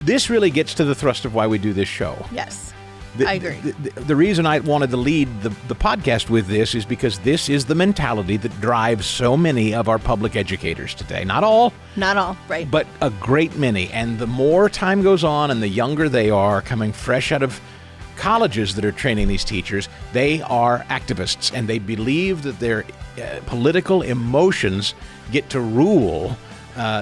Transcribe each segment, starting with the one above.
This really gets to the thrust of why we do this show. Yes, I agree. The reason I wanted to lead the podcast with this is because this is the mentality that drives so many of our public educators today. Not all, right. But a great many. And the more time goes on and the younger they are, coming fresh out of colleges that are training these teachers, they are activists, and they believe that their political emotions get to rule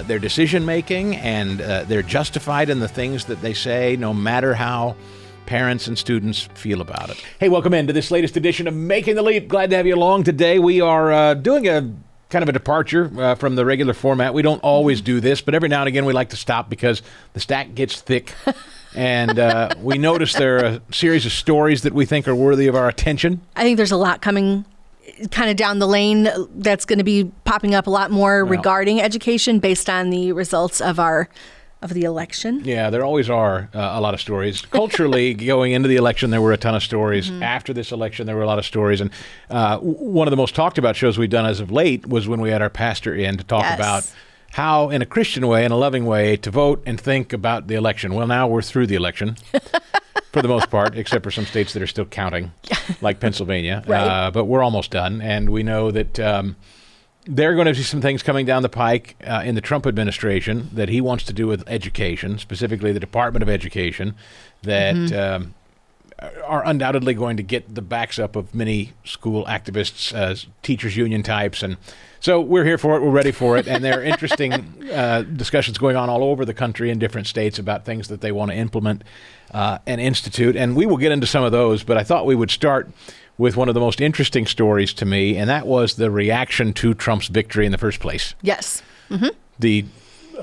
their decision-making, and they're justified in the things that they say, no matter how parents and students feel about it. Hey, welcome into this latest edition of Making the Leap. Glad to have you along today. We are doing a kind of a departure from the regular format. We don't always do this, but every now and again we like to stop because the stack gets thick, and we notice there are a series of stories that we think are worthy of our attention. I think there's a lot coming kind of down the lane that's going to be popping up a lot more regarding education based on the results of the election. Yeah, there always are a lot of stories. Culturally, going into the election, there were a ton of stories. Mm-hmm. After this election, there were a lot of stories. And one of the most talked about shows we've done as of late was when we had our pastor in to talk about how, in a Christian way, in a loving way, to vote and think about the election. Well, now we're through the election. For the most part, except for some states that are still counting, like Pennsylvania. Right. But we're almost done, and we know that there are going to be some things coming down the pike in the Trump administration that he wants to do with education, specifically the Department of Education, that are undoubtedly going to get the backs up of many school activists, teachers union types, and so we're here for it, we're ready for it, and there are interesting discussions going on all over the country in different states about things that they want to implement and institute, and we will get into some of those, but I thought we would start with one of the most interesting stories to me, and that was the reaction to Trump's victory in the first place. Yes. Mm-hmm. The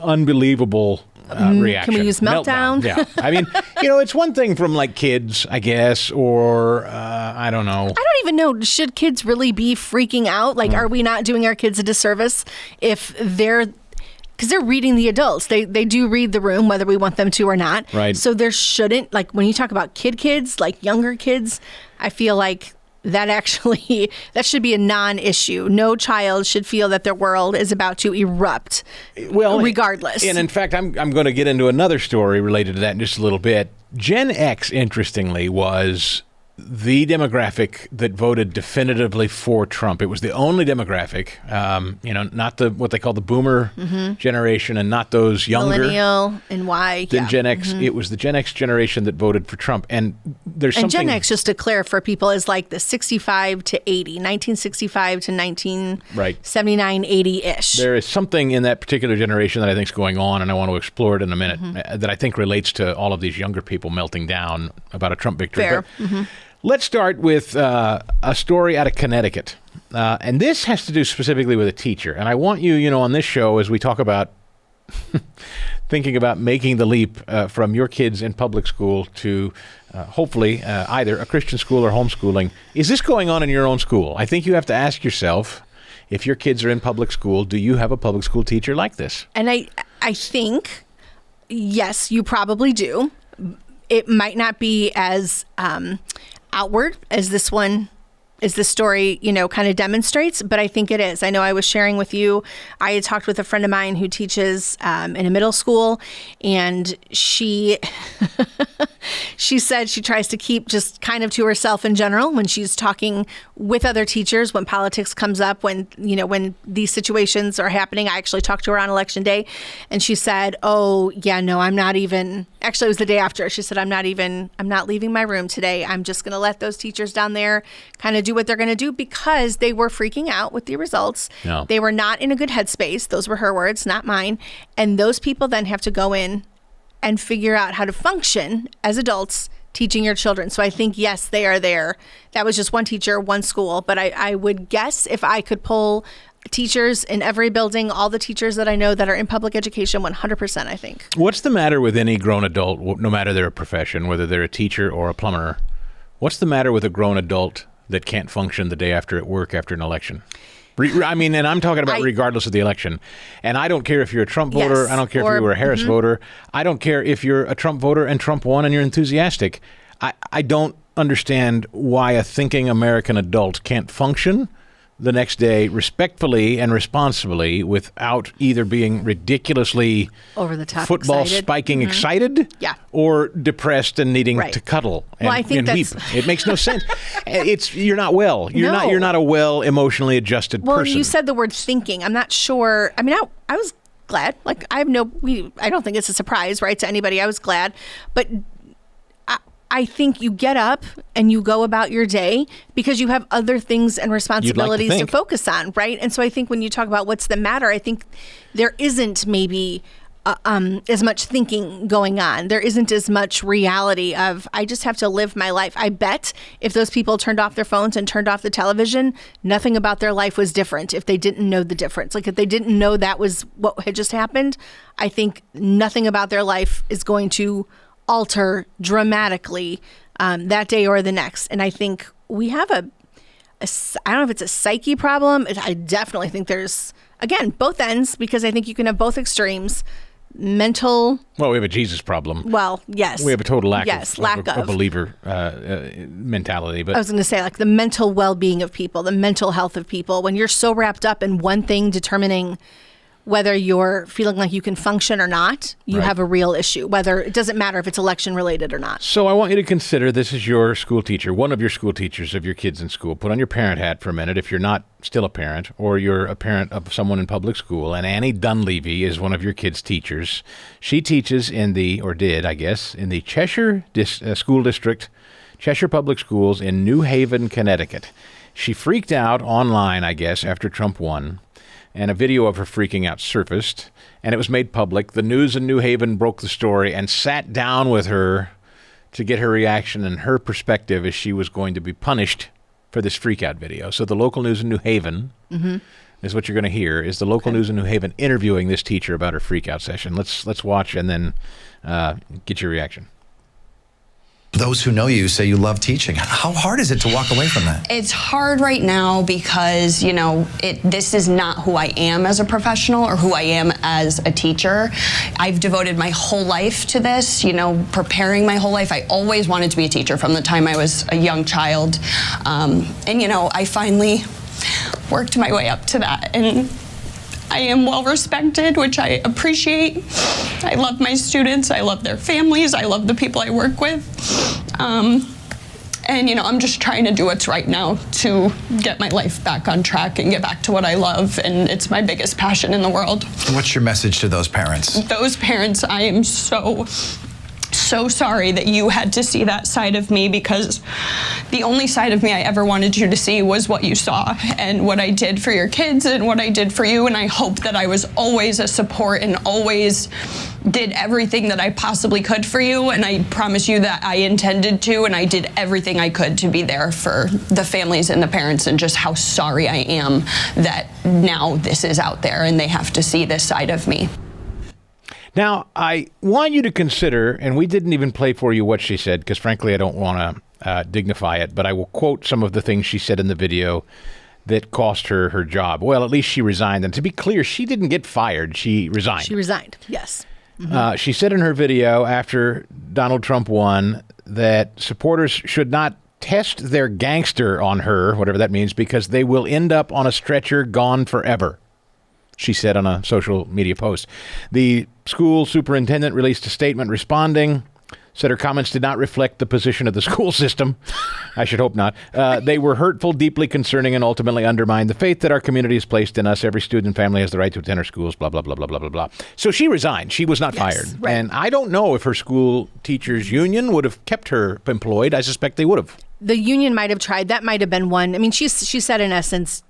unbelievable reaction. Can we use meltdown? Yeah. I mean, it's one thing from like kids, I guess, or I don't know. I don't even know. Should kids really be freaking out? Like, are we not doing our kids a disservice if because they're reading the adults. They do read the room, whether we want them to or not. Right. So there shouldn't, like when you talk about kids, like younger kids, I feel like that should be a non-issue. No child should feel that their world is about to erupt, regardless. And in fact, I'm going to get into another story related to that in just a little bit. Gen X, interestingly, was the demographic that voted definitively for Trump. It was the only demographic, not what they call the boomer generation, and not those younger. Millennial and Y. Than Gen X. Mm-hmm. It was the Gen X generation that voted for Trump. And there's something. And Gen X, just to clear for people, is like the 65 to 80, 1965 to 1979, 80-ish. There is something in that particular generation that I think is going on, and I want to explore it in a minute, that I think relates to all of these younger people melting down about a Trump victory. Fair. But let's start with a story out of Connecticut. And this has to do specifically with a teacher. And I want you, on this show, as we talk about thinking about making the leap from your kids in public school to hopefully either a Christian school or homeschooling. Is this going on in your own school? I think you have to ask yourself, if your kids are in public school, do you have a public school teacher like this? And I think, yes, you probably do. It might not be as outward as this story, kind of demonstrates, but I think it is. I know I was sharing with you, I had talked with a friend of mine who teaches in a middle school, and she said she tries to keep just kind of to herself in general when she's talking with other teachers, when politics comes up, when these situations are happening. I actually talked to her on election day, and she said, oh yeah, no, I'm not even, actually it was the day after. She said, I'm not leaving my room today. I'm just going to let those teachers down there kind of do what they're going to do, because they were freaking out with the results. No. They were not in a good headspace. Those were her words, not mine. And those people then have to go in and figure out how to function as adults teaching your children. So I think, yes, they are there. That was just one teacher, one school. But I would guess if I could pull teachers in every building, all the teachers that I know that are in public education, 100%, I think. What's the matter with any grown adult, no matter their profession, whether they're a teacher or a plumber? What's the matter with a grown adult that can't function the day after at work after an election? And I'm talking about regardless of the election. And I don't care if you're a Trump voter. Yes, I don't care if you were a Harris voter. I don't care if you're a Trump voter and Trump won and you're enthusiastic. I don't understand why a thinking American adult can't function the next day respectfully and responsibly without either being ridiculously over the top football excited. spiking excited or depressed and needing to cuddle and weep. It makes no sense. You're not well. You're not a well emotionally adjusted person. Well, you said the word thinking. I'm not sure. I mean, I was glad. Like I don't think it's a surprise, right, to anybody. I was glad, but I think you get up and you go about your day because you have other things and responsibilities to focus on, right? And so I think when you talk about what's the matter, I think there isn't maybe as much thinking going on. There isn't as much reality of, I just have to live my life. I bet if those people turned off their phones and turned off the television, nothing about their life was different if they didn't know the difference. Like if they didn't know that was what had just happened, I think nothing about their life is going to alter dramatically that day or the next. And I think we have I don't know if it's a psyche problem. I definitely think there's, again, both ends, because I think you can have both extremes. Mental. Well, we have a Jesus problem. Well, yes. We have a total lack of a believer mentality. But I was going to say, like, the mental well-being of people, the mental health of people. When you're so wrapped up in one thing determining whether you're feeling like you can function or not, you have a real issue, whether it doesn't matter if it's election related or not. So I want you to consider this is your school teacher, one of your school teachers of your kids in school. Put on your parent hat for a minute if you're not still a parent, or you're a parent of someone in public school. And Annie Dunleavy is one of your kids' teachers. She teaches in the Cheshire School District, Cheshire Public Schools in New Haven, Connecticut. She freaked out online, I guess, after Trump won. And a video of her freaking out surfaced, and it was made public. The news in New Haven broke the story and sat down with her to get her reaction and her perspective as she was going to be punished for this freakout video. So the local news in New Haven is what you're going to hear, is the local news in New Haven interviewing this teacher about her freakout session. Let's watch and then get your reaction. Those who know you say you love teaching. How hard is it to walk away from that? It's hard right now because, this is not who I am as a professional or who I am as a teacher. I've devoted my whole life to this, preparing my whole life. I always wanted to be a teacher from the time I was a young child. I finally worked my way up to that. And I am well respected, which I appreciate. I love my students. I love their families. I love the people I work with. I'm just trying to do what's right now to get my life back on track and get back to what I love. And it's my biggest passion in the world. What's your message to those parents? Those parents, I am so sorry that you had to see that side of me, because the only side of me I ever wanted you to see was what you saw and what I did for your kids and what I did for you. And I hope that I was always a support and always did everything that I possibly could for you. And I promise you that I intended to, and I did everything I could to be there for the families and the parents, and just how sorry I am that now this is out there and they have to see this side of me. Now, I want you to consider, and we didn't even play for you what she said, because frankly, I don't want to dignify it, but I will quote some of the things she said in the video that cost her her job. Well, at least she resigned. And to be clear, she didn't get fired. She resigned. She resigned, yes. She said in her video after Donald Trump won that supporters should not test their gangster on her, whatever that means, because they will end up on a stretcher gone forever, she said on a social media post. The school superintendent released a statement responding, said her comments did not reflect the position of the school system. I should hope not. They were hurtful, deeply concerning, and ultimately undermined the faith that our community has placed in us. Every student and family has the right to attend our schools, blah, blah, blah, blah, blah, blah, blah. So she resigned. She was not fired. Right. And I don't know if her school teachers union would have kept her employed. I suspect they would have. The union might have tried. That might have been one. I mean, she said in essence,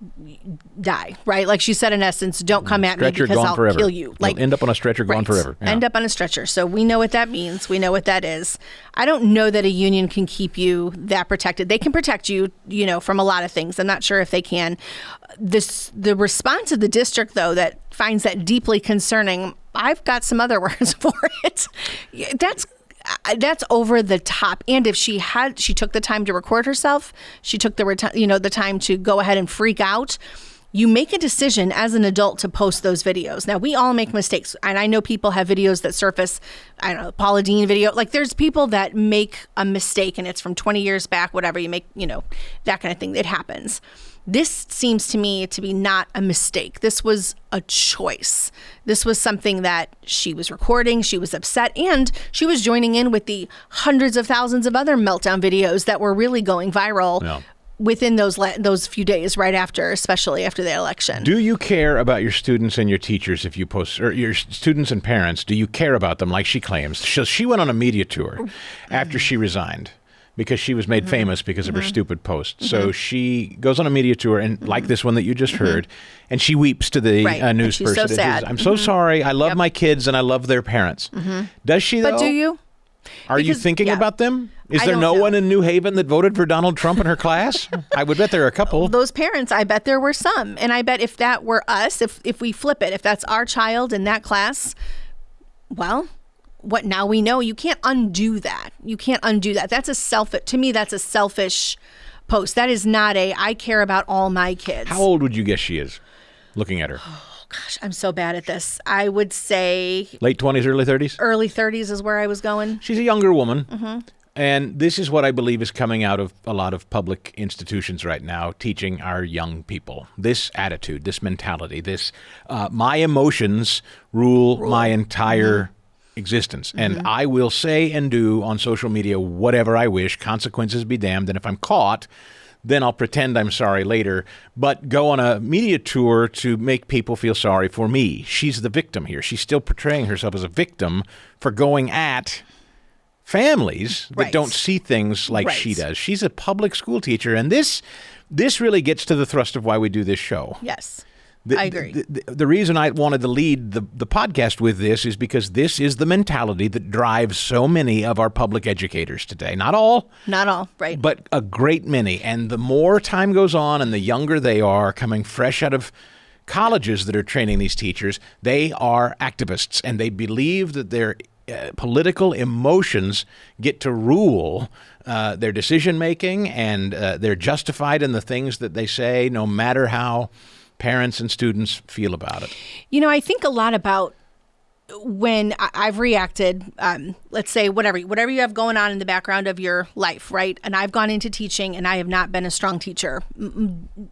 die, right? Like she said in essence, don't come at me because I'll kill you. Like, you'll end up on a stretcher gone forever. Yeah. End up on a stretcher. So we know what that means. We know what that is. I don't know that a union can keep you that protected. They can protect you, from a lot of things. I'm not sure if they can. The response of the district, though, that finds that deeply concerning, I've got some other words for it. That's over the top. And if she took the time to record herself, she took the time to go ahead and freak out. You make a decision as an adult to post those videos. Now, we all make mistakes. And I know people have videos that surface, I don't know, Paula Deen video. Like there's people that make a mistake and it's from 20 years back, whatever you make, that kind of thing. It happens. This seems to me to be not a mistake. This was a choice. This was something that she was recording. She was upset, and she was joining in with the hundreds of thousands of other meltdown videos that were really going viral within those few days right after, especially after the election. Do you care about your students and your teachers if you post, or your students and parents? Do you care about them like she claims? She went on a media tour after she resigned, because she was made famous because of her stupid posts. So she goes on a media tour, and like this one that you just heard, and she weeps to the news she's person. so sad. I'm so sorry. I love my kids, and I love their parents. Does she, though? But do you? Are you thinking about them? Is there no one in New Haven that voted for Donald Trump in her class? I would bet there are a couple. Those parents, I bet there were some. And I bet if that were us, if we flip it, if that's our child in that class, well, what now we know, you can't undo that. You can't undo that. To me, that's a selfish post. That is not I care about all my kids. How old would you guess she is, looking at her? Oh, gosh, I'm so bad at this. I would say late 20s, early 30s? Early 30s is where I was going. She's a younger woman. And this is what I believe is coming out of a lot of public institutions right now, teaching our young people. This attitude, this mentality, this my emotions rule my entire existence. And I will say and do on social media whatever I wish, consequences be damned. And if I'm caught, then I'll pretend I'm sorry later, but go on a media tour to make people feel sorry for me. She's the victim here. She's still portraying herself as a victim for going at families that don't see things like she does. She's a public school teacher, and this really gets to the thrust of why we do this show. Yes. I agree. The reason I wanted to lead the podcast with this is because this is the mentality that drives so many of our public educators today. Not all, right. But a great many. And the more time goes on and the younger they are, coming fresh out of colleges that are training these teachers, they are activists, and they believe that their political emotions get to rule their decision-making, and they're justified in the things that they say, no matter how parents and students feel about it. You know, I think a lot about when I've reacted, let's say whatever you have going on in the background of your life, right? And I've gone into teaching, and I have not been a strong teacher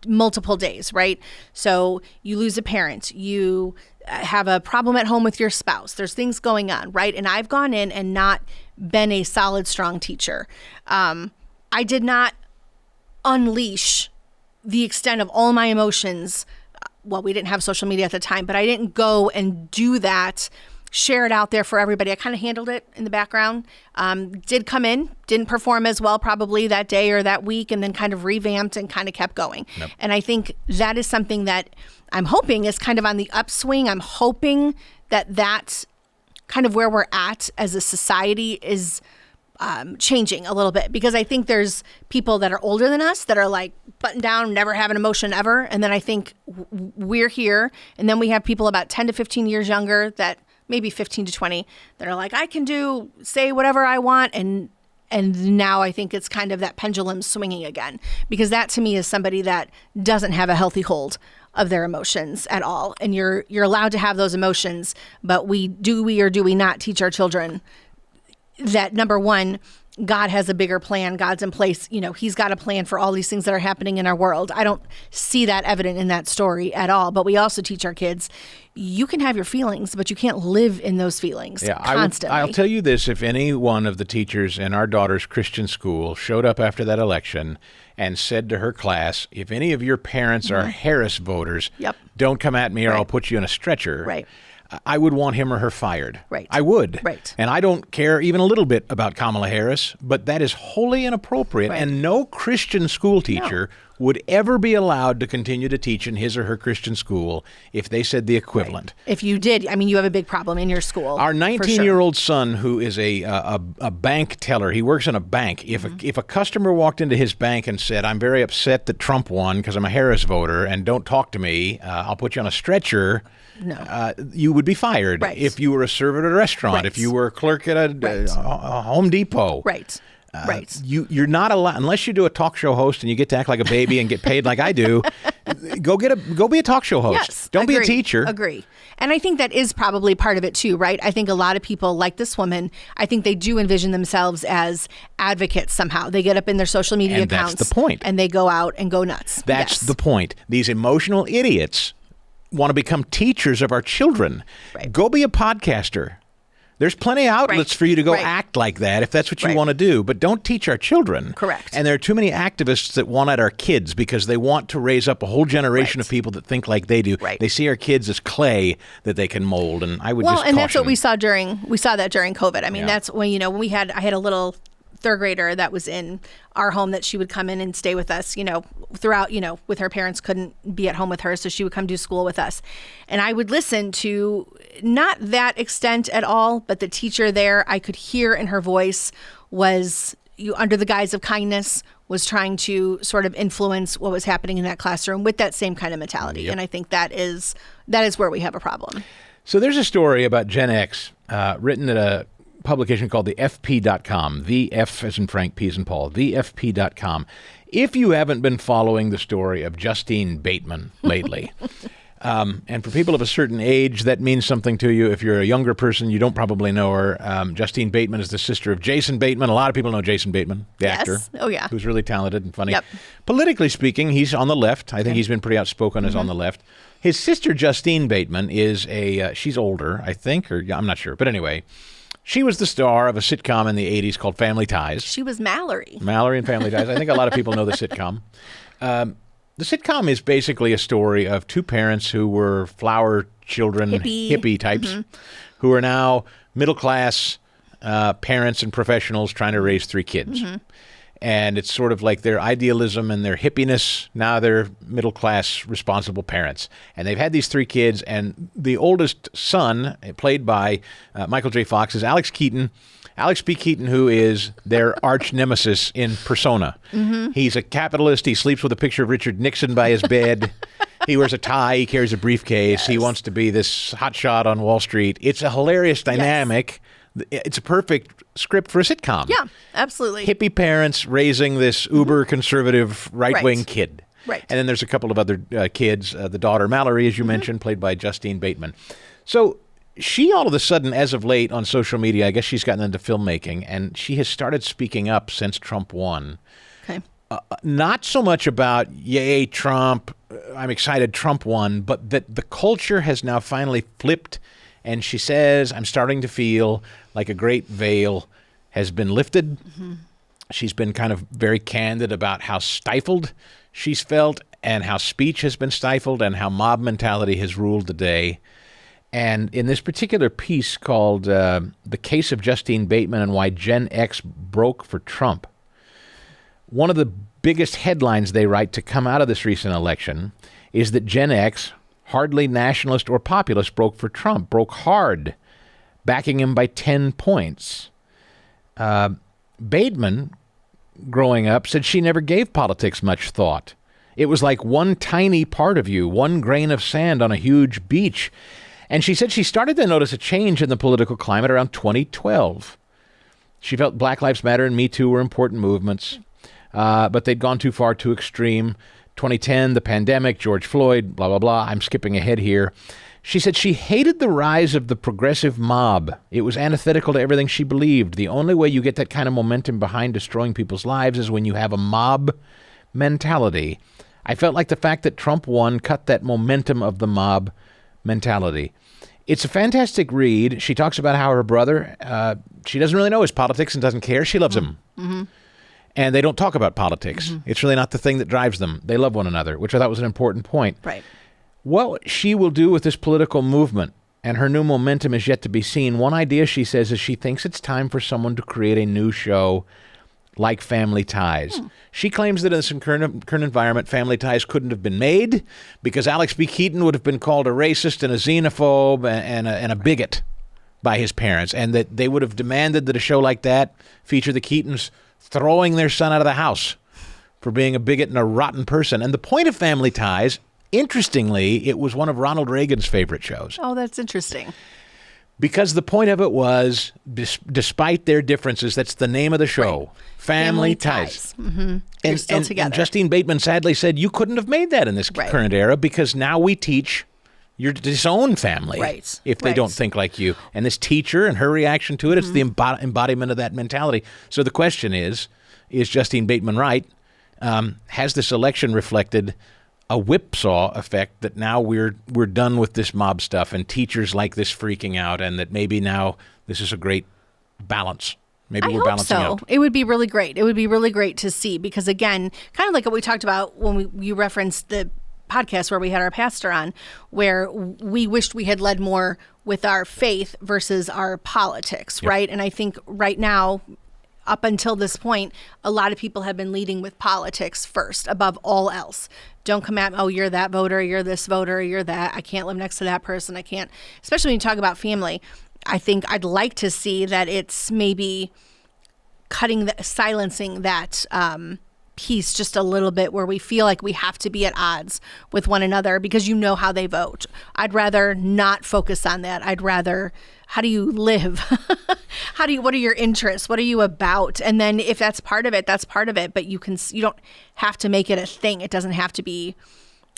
multiple days, right? So you lose a parent, you have a problem at home with your spouse, there's things going on, right? And I've gone in and not been a solid, strong teacher. I did not unleash the extent of all my emotions. Well, we didn't have social media at the time, but I didn't go and do that, share it out there for everybody. I kind of handled it in the background. Did come in, didn't perform as well probably that day or that week, and then kind of revamped and kind of kept going. Yep. And I think that is something that I'm hoping is kind of on the upswing. I'm hoping that that's kind of where we're at as a society is changing a little bit, because I think there's people that are older than us that are like buttoned down, never have an emotion ever. And then I think we're here. And then we have people about 10 to 15 years younger, that maybe 15 to 20, that are like, I can say whatever I want. And now I think it's kind of that pendulum swinging again, because that to me is somebody that doesn't have a healthy hold of their emotions at all. And you're allowed to have those emotions, but do we or do we not teach our children that, number one, God has a bigger plan. God's in place. You know, he's got a plan for all these things that are happening in our world. I don't see that evident in that story at all. But we also teach our kids, you can have your feelings, but you can't live in those feelings constantly. I'll tell you this, if any one of the teachers in our daughter's Christian school showed up after that election and said to her class, if any of your parents are Harris voters, don't come at me or I'll put you in a stretcher. Right. I would want him or her fired. Right. I would. Right. And I don't care even a little bit about Kamala Harris, but that is wholly inappropriate. Right. And no Christian school teacher would ever be allowed to continue to teach in his or her Christian school if they said the equivalent. Right. If you did, I mean, you have a big problem in your school. Our 19-year-old son, who is a bank teller, he works in a bank. If a customer walked into his bank and said, I'm very upset that Trump won because I'm a Harris voter and don't talk to me, I'll put you on a stretcher. No. You would be fired. Right. If you were a server at a restaurant, Right. if you were a clerk at a Home Depot. Right. Right. You're not allowed, unless you do a talk show host and you get to act like a baby and get paid like I do, Go be a talk show host. Yes, Don't be a agree, teacher. Agree. And I think that is probably part of it too, right? I think a lot of people like this woman, I think they do envision themselves as advocates somehow. They get up in their social media And accounts. that's the point. And they go out and go nuts. That's Yes. the point. These emotional idiots want to become teachers of our children. Right. Go be a podcaster. There's plenty of outlets Right. for you to go Right. act like that if that's what you Right. want to do, but don't teach our children. Correct. And there are too many activists that want at our kids because they want to raise up a whole generation Right. of people that think like they do. Right. They see our kids as clay that they can mold, and I would just and that's what caution. we saw that during COVID. I mean, Yeah. that's when, I had a little third grader that was in our home that she would come in and stay with us, throughout, with her parents couldn't be at home with her. So she would come do school with us. And I would listen to not that extent at all, but the teacher there, I could hear in her voice was under the guise of kindness, was trying to sort of influence what was happening in that classroom with that same kind of mentality. Yep. And I think that is where we have a problem. So there's a story about Gen X written at a publication called the FP.com, the F as in Frank, P as in Paul, the FP.com. If you haven't been following the story of Justine Bateman lately, and for people of a certain age, that means something to you. If you're a younger person, you don't probably know her. Justine Bateman is the sister of Jason Bateman. A lot of people know Jason Bateman, the Yes. actor. Oh, yeah. Who's really talented and funny. Yep. Politically speaking, he's on the left. I think he's been pretty outspoken as on the left. His sister, Justine Bateman, is she's older, I think, or I'm not sure. But anyway, she was the star of a sitcom in the 80s called Family Ties. She was Mallory. Mallory and Family Ties. I think a lot of people know the sitcom. The sitcom is basically a story of two parents who were flower children, hippie types, who are now middle-class parents and professionals trying to raise three kids. And it's sort of like their idealism and their hippiness. Now they're middle-class, responsible parents. And they've had these three kids, and the oldest son, played by Michael J. Fox, is Alex Keaton. Alex P. Keaton, who is their arch nemesis in persona. He's a capitalist. He sleeps with a picture of Richard Nixon by his bed. He wears a tie. He carries a briefcase. Yes. He wants to be this hotshot on Wall Street. It's a hilarious dynamic. It's a perfect script for a sitcom. Yeah, absolutely. Hippie parents raising this uber conservative right-wing Right. kid. Right. And then there's a couple of other kids. The daughter, Mallory, as you mentioned, played by Justine Bateman. So she all of a sudden, as of late on social media, I guess she's gotten into filmmaking, and she has started speaking up since Trump won. Okay. Not so much about, yay, Trump, I'm excited Trump won, but that the culture has now finally flipped. And she says, I'm starting to feel like a great veil has been lifted. She's been kind of very candid about how stifled she's felt and how speech has been stifled and how mob mentality has ruled the day. And in this particular piece called The Case of Justine Bateman and Why Gen X Broke for Trump, one of the biggest headlines they write to come out of this recent election is that Gen X, hardly nationalist or populist, broke for Trump, broke hard, backing him by 10 points. Bateman, growing up, said she never gave politics much thought. It was like one tiny part of you, one grain of sand on a huge beach. And she said she started to notice a change in the political climate around 2012. She felt Black Lives Matter and Me Too were important movements, but they'd gone too far, too extreme. 2010, the pandemic, George Floyd, blah, blah, blah. I'm skipping ahead here. She said she hated the rise of the progressive mob. It was antithetical to everything she believed. The only way you get that kind of momentum behind destroying people's lives is when you have a mob mentality. I felt like the fact that Trump won cut that momentum of the mob mentality. It's a fantastic read. She talks about how her brother, she doesn't really know his politics and doesn't care. She loves him. And they don't talk about politics. It's really not the thing that drives them. They love one another, which I thought was an important point. Right. What she will do with this political movement and her new momentum is yet to be seen. One idea, she says, is she thinks it's time for someone to create a new show like Family Ties. She claims that in this current environment, Family Ties couldn't have been made because Alex B. Keaton would have been called a racist and a xenophobe and a bigot by his parents, and that they would have demanded that a show like that feature the Keatons throwing their son out of the house for being a bigot and a rotten person. And the point of Family Ties, interestingly, it was one of Ronald Reagan's favorite shows. Oh, that's interesting. Because the point of it was, despite their differences, that's the name of the show, Right. Family Ties. Mm-hmm. You're still together. And Justine Bateman sadly said, you couldn't have made that in this Right. current era, because now we teach your disown family Right. if they Right. don't think like you. And this teacher and her reaction to it, it's the embodiment of that mentality. So the question is Justine Bateman right? Has this election reflected a whipsaw effect that now we're done with this mob stuff and teachers like this freaking out, and that maybe now this is a great balance? Maybe we're balancing out. It would be really great. It would be really great to see, because again, kind of like what we talked about when you referenced the podcast where we had our pastor on, where we wished we had led more with our faith versus our politics, right? And I think right now, up until this point, a lot of people have been leading with politics first, above all else. Don't come at me, oh, you're that voter, you're this voter, you're that. I can't live next to that person. I can't, especially when you talk about family. I think I'd like to see that it's maybe silencing that piece just a little bit, where we feel like we have to be at odds with one another because you know how they vote. I'd rather not focus on that. I'd rather, how do you live? What are your interests? What are you about? And then if that's part of it, that's part of it. But you don't have to make it a thing. It doesn't have to be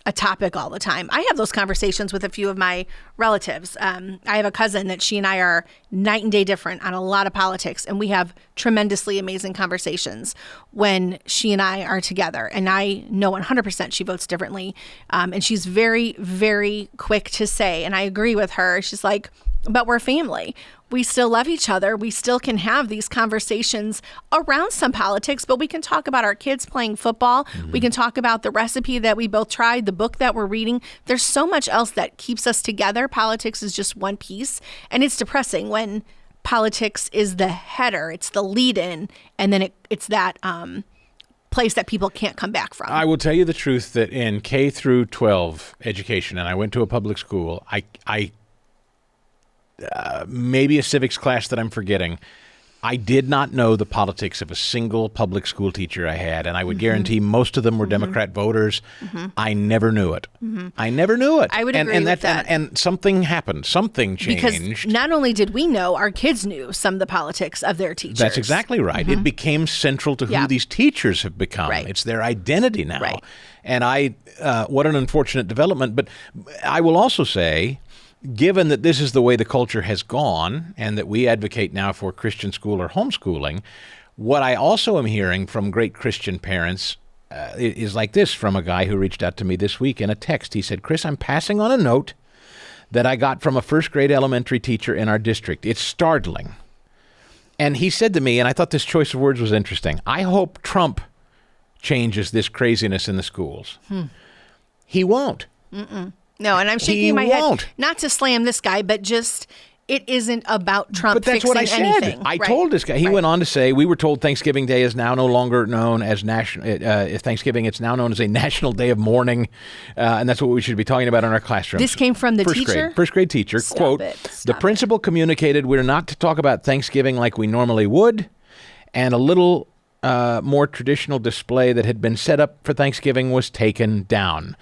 a topic all the time. I have those conversations with a few of my relatives. I have a cousin that she and I are night and day different on a lot of politics, and we have tremendously amazing conversations when she and I are together. And I know 100% she votes differently. And she's very, very quick to say, and I agree with her, she's like, but we're family. We still love each other. We still can have these conversations around some politics, but we can talk about our kids playing football. Mm-hmm. We can talk about the recipe that we both tried, the book that we're reading. There's so much else that keeps us together. Politics is just one piece. And it's depressing when politics is the header, it's the lead-in, and then it's that place that people can't come back from. I will tell you the truth that in K through 12 education, and I went to a public school, I maybe a civics class that I'm forgetting, I did not know the politics of a single public school teacher I had, and I would guarantee most of them were Democrat voters. I never knew it. I never knew it. I would agree with that. And something happened. Something changed. Because not only did we know, our kids knew some of the politics of their teachers. That's exactly right. It became central to who these teachers have become. Right. It's their identity now. Right. And what an unfortunate development. But I will also say, given that this is the way the culture has gone and that we advocate now for Christian school or homeschooling, what I also am hearing from great Christian parents is like this from a guy who reached out to me this week in a text. He said, Chris, I'm passing on a note that I got from a first grade elementary teacher in our district. It's startling. And he said to me, and I thought this choice of words was interesting, I hope Trump changes this craziness in the schools. He won't. No, and I'm shaking my head, not to slam this guy, but just it isn't about Trump fixing anything. But that's what I said. I told this guy. He went on to say, we were told Thanksgiving Day is now no longer known as Thanksgiving. It's now known as a national day of mourning, and that's what we should be talking about in our classrooms. This came from the teacher? First grade teacher. Quote, the principal communicated we're not to talk about Thanksgiving like we normally would, and a little more traditional display that had been set up for Thanksgiving was taken down.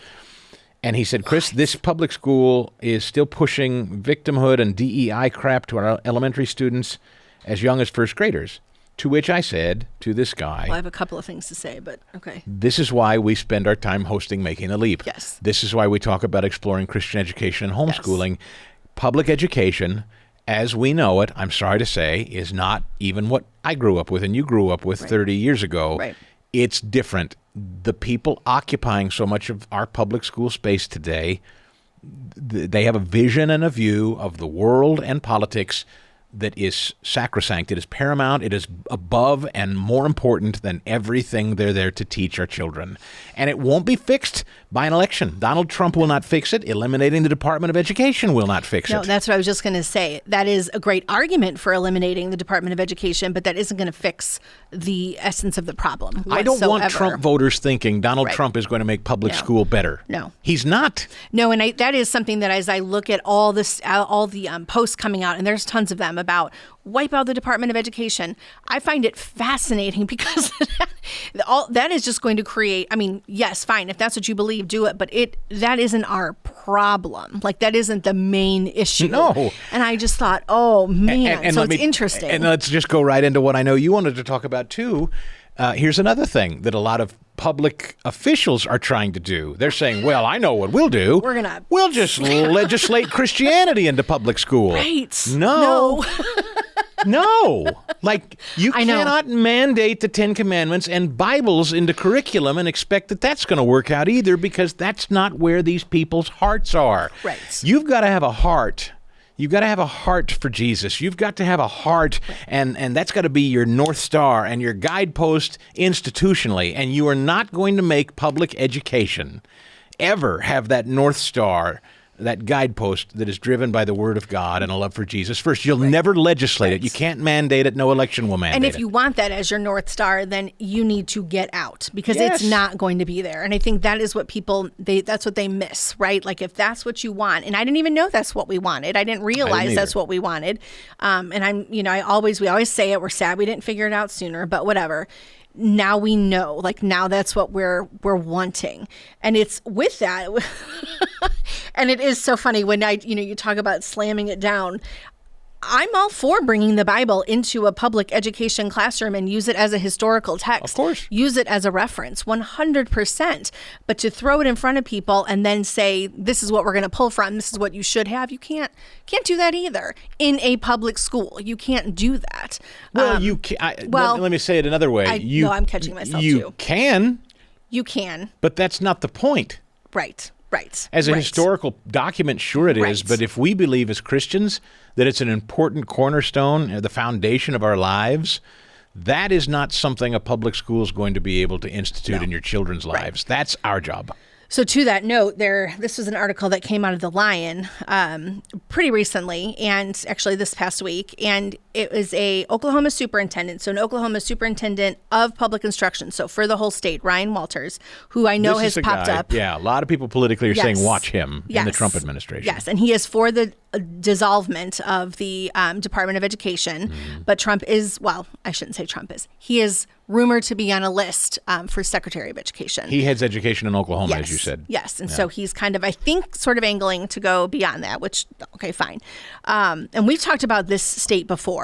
And he said, Chris, this public school is still pushing victimhood and DEI crap to our elementary students as young as first graders. To which I said to this guy, well, I have a couple of things to say, but okay. This is why we spend our time hosting Making the Leap. Yes. This is why we talk about exploring Christian education and homeschooling. Yes. Public education, as we know it, I'm sorry to say, is not even what I grew up with and you grew up with 30 years ago. Right. It's different. The people occupying so much of our public school space today, they have a vision and a view of the world and politics that is sacrosanct. It is paramount. It is above and more important than everything they're there to teach our children. And it won't be fixed by an election. Donald Trump will not fix it. Eliminating the Department of Education will not fix it. No, that's what I was just going to say. That is a great argument for eliminating the Department of Education, but that isn't going to fix the essence of the problem whatsoever. I don't want Trump voters thinking Donald Trump is going to make public school better. No. He's not. No, and that is something that as I look at all the posts coming out, and there's tons of them about wipe out the Department of Education, I find it fascinating because that is just going to create, I mean, yes, fine, if that's what you believe do it, but that isn't our problem. Like, that isn't the main issue. No. And I just thought, oh man, and so it's interesting. And let's just go right into what I know you wanted to talk about too. Here's another thing that a lot of public officials are trying to do. They're saying, well, I know what we'll do. We'll just legislate Christianity into public school. Right. No. No. Like, you cannot mandate the Ten Commandments and Bibles into curriculum and expect that that's going to work out either, because that's not where these people's hearts are. Right. You've got to have a heart. You've got to have a heart for Jesus. You've got to have a heart, and that's got to be your North Star and your guidepost institutionally. And you are not going to make public education ever have that North Star, that guidepost that is driven by the Word of God and a love for Jesus first. You'll never legislate it. You can't mandate it. No election will mandate it. And if you want that as your North Star, then you need to get out, because it's not going to be there. And I think that is what that's what they miss, right? Like, if that's what you want, and I didn't even know that's what we wanted. I didn't realize that's what we wanted. And we always say it. We're sad we didn't figure it out sooner, but whatever. Now we know, like, now that's what we're wanting. And it's with that. And it is so funny when you talk about slamming it down. I'm all for bringing the Bible into a public education classroom and use it as a historical text. Of course. Use it as a reference, 100%. But to throw it in front of people and then say, this is what we're going to pull from, this is what you should have, you can't do that either. In a public school, you can't do that. Well, you can. Let me say it another way. I'm catching myself too. You can. You can. But that's not the point. Right. As a historical document, sure it is. But if we believe as Christians that it's an important cornerstone, the foundation of our lives, that is not something a public school is going to be able to institute in your children's lives. That's our job. So to that note, this was an article that came out of The Lion pretty recently, and actually this past week, and it was an Oklahoma superintendent, so an Oklahoma superintendent of public instruction, so for the whole state, Ryan Walters, who I know has popped up. Yeah, a lot of people politically are saying watch him in the Trump administration. Yes, and he is for the dissolvement of the Department of Education, but Trump is, well, I shouldn't say Trump is, he is rumored to be on a list for Secretary of Education. He heads education in Oklahoma, as you said. Yes, and so he's kind of, I think, sort of angling to go beyond that, which, okay, fine. And we've talked about this state before,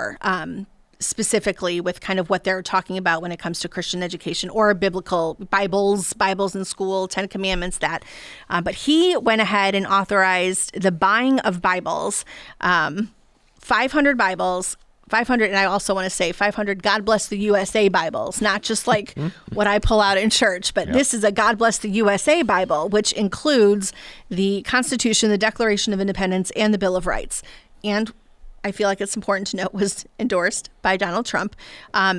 specifically with kind of what they're talking about when it comes to Christian education or biblical Bibles in school, 10 Commandments, that. But he went ahead and authorized the buying of Bibles, 500 Bibles, 500, and I also want to say 500 God Bless the USA Bibles, not just like what I pull out in church, but this is a God Bless the USA Bible, which includes the Constitution, the Declaration of Independence, and the Bill of Rights. And I feel like it's important to note was endorsed by Donald Trump.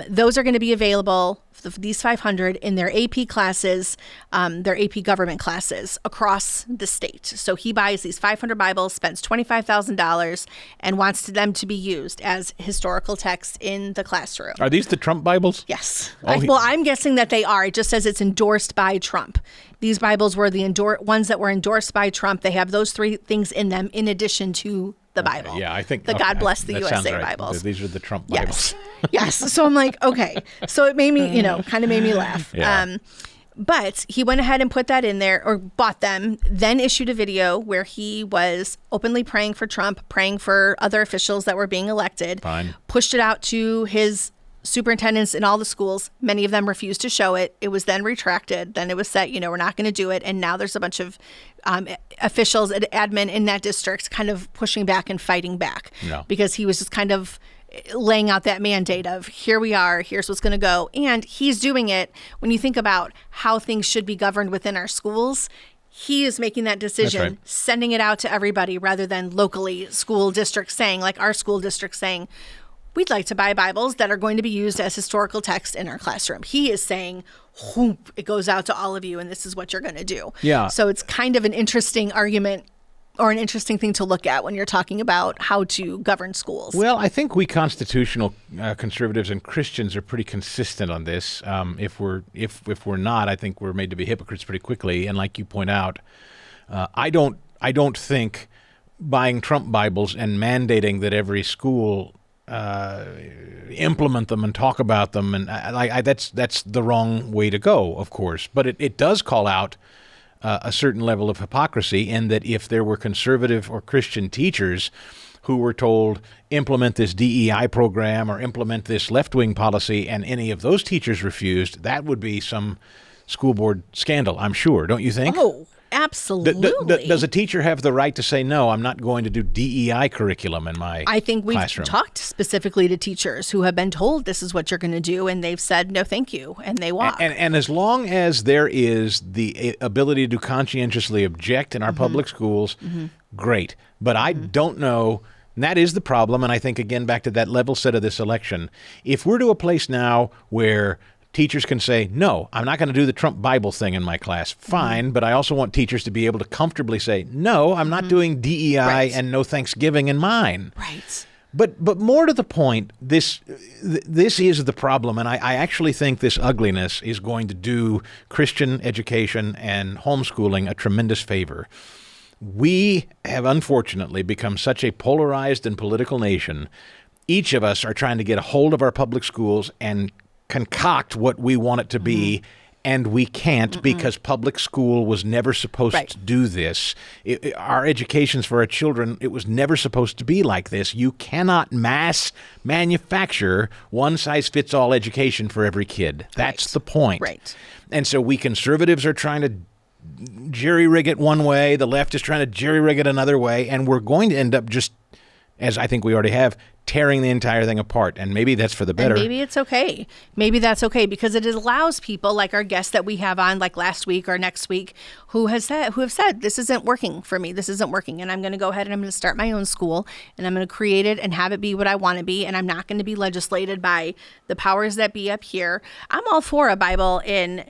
Those are going to be available, these 500, in their AP classes, their AP government classes across the state. So he buys these 500 Bibles, spends $25,000, and wants them to be used as historical texts in the classroom. Are these the Trump Bibles? Yes. I'm guessing that they are. It just says it's endorsed by Trump. These Bibles were the ones that were endorsed by Trump. They have those three things in them in addition to the Bible. Yeah, I think the God Bless the that USA right. Bibles. These are the Trump Bibles. Yes. So I'm like, okay. So it made me, kind of made me laugh. Yeah. But he went ahead and put that in there, or bought them, then issued a video where he was openly praying for Trump, praying for other officials that were being elected. Fine. Pushed it out to his superintendents in all the schools. Many of them refused to show it. It was then retracted. Then it was set, we're not going to do it. And now there's a bunch of officials, admin in that district kind of pushing back and fighting back because he was just kind of laying out that mandate of, here we are, here's what's going to go. And he's doing it when you think about how things should be governed within our schools. He is making that decision, sending it out to everybody rather than locally school districts saying, like our school district saying, we'd like to buy Bibles that are going to be used as historical text in our classroom. He is saying, whoop, it goes out to all of you, and this is what you're going to do. Yeah. So it's kind of an interesting argument or an interesting thing to look at when you're talking about how to govern schools. Well, I think we constitutional conservatives and Christians are pretty consistent on this. If we're not, I think we're made to be hypocrites pretty quickly. And like you point out, I don't think buying Trump Bibles and mandating that every school implement them and talk about them, and that's the wrong way to go, of course. But it does call out a certain level of hypocrisy, in that if there were conservative or Christian teachers who were told, implement this DEI program or implement this left-wing policy, and any of those teachers refused, that would be some school board scandal, I'm sure. Don't you think? Oh, absolutely. Does a teacher have the right to say, no, I'm not going to do DEI curriculum in my I think we've classroom? talked specifically to teachers who have been told this is what you're going to do, and they've said, no, thank you, and they walk. And as long as there is the ability to conscientiously object in our public schools, great. But I don't know, and that is the problem, and I think, again, back to that level set of this election, if we're to a place now where teachers can say, no, I'm not going to do the Trump Bible thing in my class. Fine, but I also want teachers to be able to comfortably say, no, I'm not doing DEI and no Thanksgiving in mine. Right. But more to the point, this is the problem, and I actually think this ugliness is going to do Christian education and homeschooling a tremendous favor. We have unfortunately become such a polarized and political nation. Each of us are trying to get a hold of our public schools and concoct what we want it to be, and we can't because public school was never supposed to do this. Our educations for our children, it was never supposed to be like this. You cannot mass manufacture one-size-fits-all education for every kid. That's the point. Right. And so we conservatives are trying to jerry-rig it one way, the left is trying to jerry-rig it another way, and we're going to end up just, as I think we already have, tearing the entire thing apart. And maybe that's for the better. And maybe it's okay. Maybe that's okay, because it allows people like our guests that we have on, like last week or next week, who have said, this isn't working for me. This isn't working. And I'm going to go ahead and I'm going to start my own school, and I'm going to create it and have it be what I want to be. And I'm not going to be legislated by the powers that be up here. I'm all for a Bible in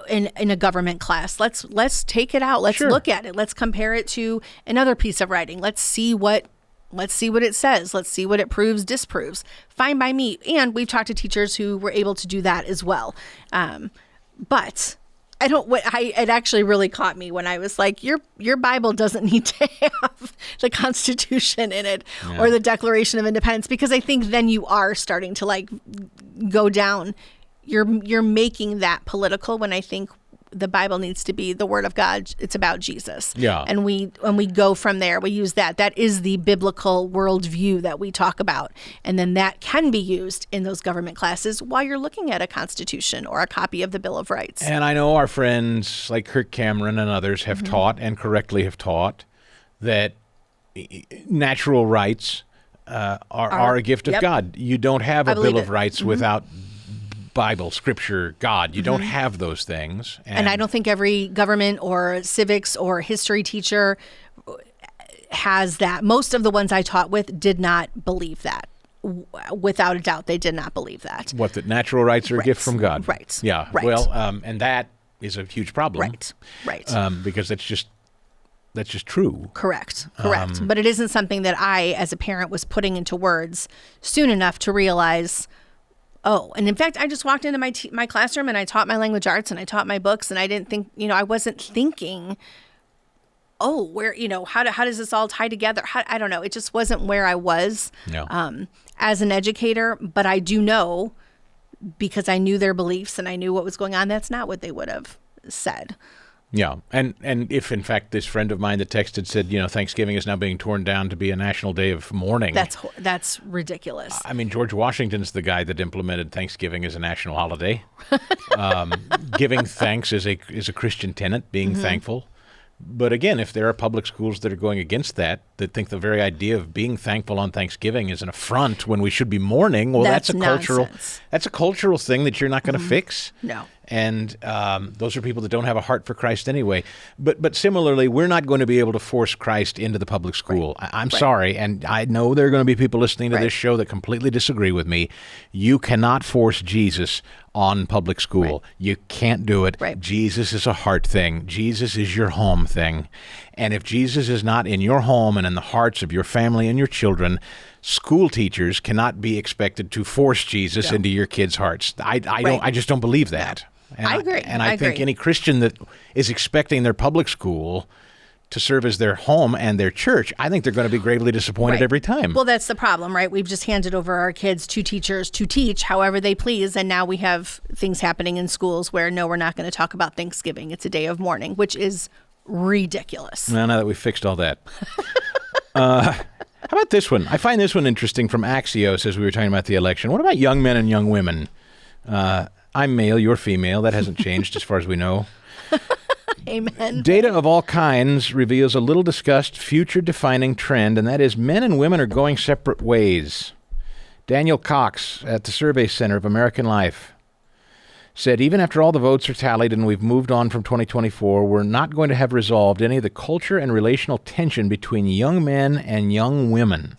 a government class. Let's take it out. Let's look at it. Let's compare it to another piece of writing. Let's see what it says. Let's see what it proves, disproves. Fine by me. And we've talked to teachers who were able to do that as well. But it actually really caught me when I was like, your Bible doesn't need to have the Constitution in it or the Declaration of Independence, because I think then you are starting to like go down. You're making that political, when I think the Bible needs to be the Word of God. It's about Jesus. Yeah. And when we go from there, we use that. That is the biblical worldview that we talk about. And then that can be used in those government classes while you're looking at a Constitution or a copy of the Bill of Rights. And I know our friends like Kirk Cameron and others have taught, and correctly have taught, that natural rights are a gift of God. You don't have a Bill of Rights without Bible, Scripture, God. You don't have those things. And I don't think every government or civics or history teacher has that. Most of the ones I taught with did not believe that. Without a doubt, they did not believe that. What, that natural rights are a gift from God? Right. Yeah. Right. Well, and that is a huge problem. Right. Because that's just true. Correct. But it isn't something that I, as a parent, was putting into words soon enough to realize. Oh, and in fact, I just walked into my classroom and I taught my language arts and I taught my books, and I didn't think, I wasn't thinking, oh, where, how does this all tie together? I don't know. It just wasn't where I was as an educator. But I do know, because I knew their beliefs and I knew what was going on, that's not what they would have said. Yeah. And if, in fact, this friend of mine that texted said, Thanksgiving is now being torn down to be a national day of mourning. That's ridiculous. I mean, George Washington's the guy that implemented Thanksgiving as a national holiday. Giving thanks is a Christian tenet, being thankful. But again, if there are public schools that are going against that think the very idea of being thankful on Thanksgiving is an affront when we should be mourning, well, that's a cultural thing that you're not going to fix. No. And those are people that don't have a heart for Christ anyway. But similarly, we're not going to be able to force Christ into the public school. Right. I'm sorry, and I know there are going to be people listening to this show that completely disagree with me. You cannot force Jesus on public school. You can't do it. Jesus is a heart thing. Jesus is your home thing. And if Jesus is not in your home and in the hearts of your family and your children, school teachers cannot be expected to force Jesus into your kids' hearts. I just don't believe that. And I agree. I think any Christian that is expecting their public school to serve as their home and their church, I think they're going to be gravely disappointed Right. every time. Well, that's the problem, right? We've just handed over our kids to teachers to teach however they please, and now we have things happening in schools where, no, we're not going to talk about Thanksgiving. It's a day of mourning, which is ridiculous. Well, now that we've fixed all that. How about this one? I find this one interesting from Axios as we were talking about the election. What about young men and young women? I'm male, you're female. That hasn't changed as far as we know. Amen. Data of all kinds reveals a little discussed future-defining trend, and that is men and women are going separate ways. Daniel Cox at the Survey Center of American Life said, even after all the votes are tallied and we've moved on from 2024, we're not going to have resolved any of the culture and relational tension between young men and young women.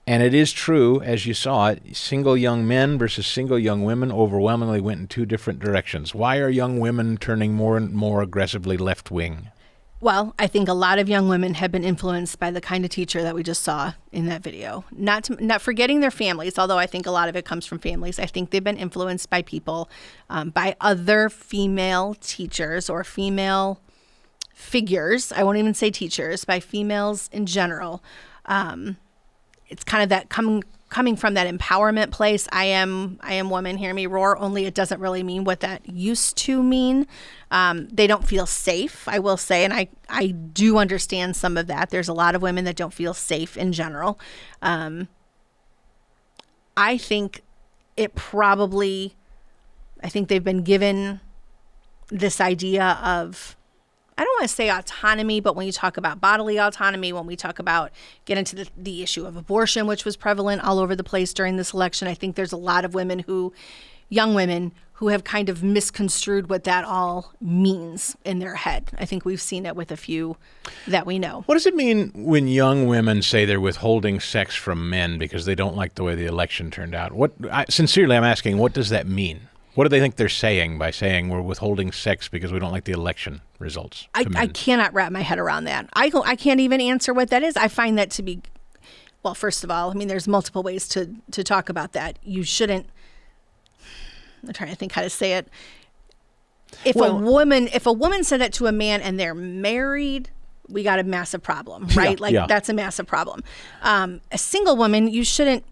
And it is true, as you saw it, single young men versus single young women overwhelmingly went in two different directions. Why are young women turning more and more aggressively left-wing? Well, I think a lot of young women have been influenced by the kind of teacher that we just saw in that video. Not forgetting their families, although I think a lot of it comes from families. I think they've been influenced by people, by other female teachers or female figures. I won't even say teachers, by females in general. It's kind of that coming from that empowerment place. I am woman, hear me roar, only it doesn't really mean what that used to mean. They don't feel safe, I will say, and I do understand some of that. There's a lot of women that don't feel safe in general. I think they've been given this idea of, I don't want to say autonomy, but when you talk about bodily autonomy, when we talk about get into the issue of abortion, which was prevalent all over the place during this election, I think there's a lot of young women who have kind of misconstrued what that all means in their head. I think we've seen it with a few that we know. What does it mean when young women say they're withholding sex from men because they don't like the way the election turned out? Sincerely, I'm asking, what does that mean? What do they think they're saying by saying we're withholding sex because we don't like the election results? I cannot wrap my head around that. I can't even answer what that is. I find that to be, well, first of all, I mean, there's multiple ways to talk about that. You shouldn't, I'm trying to think how to say it. If a woman said that to a man and they're married, we got a massive problem, right? That's a massive problem. A single woman, you shouldn't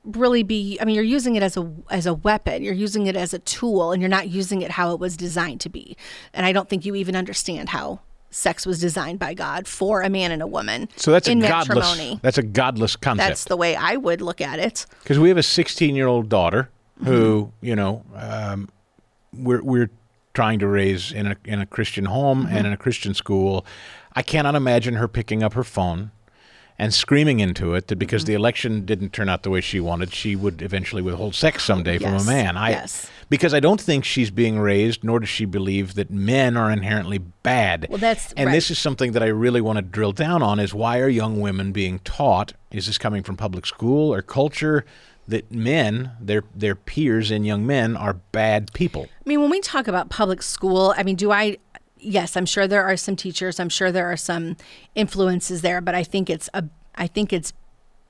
really be, I mean, you're using it as a weapon, you're using it as a tool, and you're not using it how it was designed to be. And I don't think you even understand how sex was designed by God for a man and a woman. So that's in matrimony. That's a godless concept. That's the way I would look at it. Because we have a 16-year-old daughter who, we're trying to raise in a Christian home and in a Christian school. I cannot imagine her picking up her phone and screaming into it that because the election didn't turn out the way she wanted, she would eventually withhold sex someday from a man. Because I don't think she's being raised, nor does she believe that men are inherently bad. Well, this is something that I really want to drill down on, is why are young women being taught, is this coming from public school or culture, that men, their peers and young men, are bad people? I mean, when we talk about public school, I mean, yes, I'm sure there are some teachers. I'm sure there are some influences there, but I think it's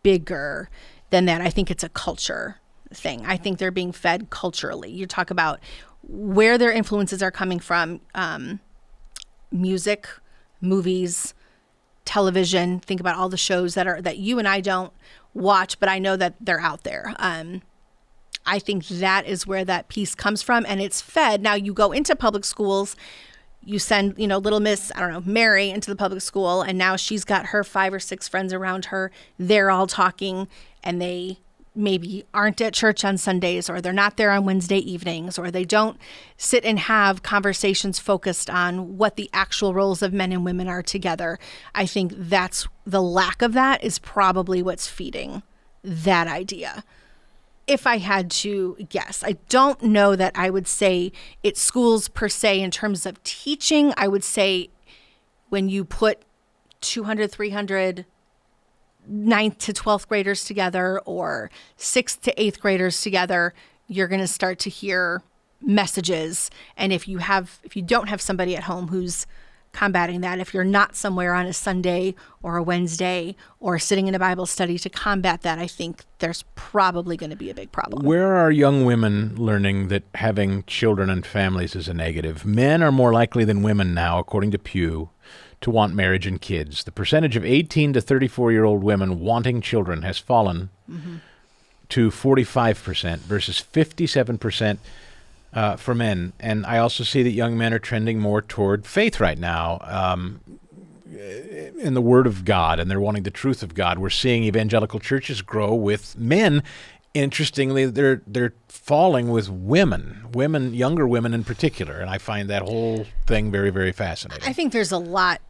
bigger than that. I think it's a culture thing. I think they're being fed culturally. You talk about where their influences are coming from: music, movies, television. Think about all the shows that you and I don't watch, but I know that they're out there. I think that is where that piece comes from, and it's fed. Now you go into public schools. You send, little Miss, Mary into the public school, and now she's got her 5 or 6 friends around her. They're all talking, and they maybe aren't at church on Sundays, or they're not there on Wednesday evenings, or they don't sit and have conversations focused on what the actual roles of men and women are together. I think that's the lack of that is probably what's feeding that idea. If I had to guess, I don't know that I would say it's schools per se in terms of teaching. I would say when you put 200, 300 9th to 12th graders together or 6th to 8th graders together, you're going to start to hear messages. And if you don't have somebody at home who's combating that, if you're not somewhere on a Sunday or a Wednesday or sitting in a Bible study to combat that, I think there's probably going to be a big problem. Where are young women learning that having children and families is a negative? Men are more likely than women now, according to Pew, to want marriage and kids. The percentage of 18 to 34-year-old women wanting children has fallen to 45% versus 57% for men. And I also see that young men are trending more toward faith right now in the Word of God, and they're wanting the truth of God. We're seeing evangelical churches grow with men. Interestingly, they're falling with women, younger women in particular, and I find that whole thing very, very fascinating. I think there's a lot.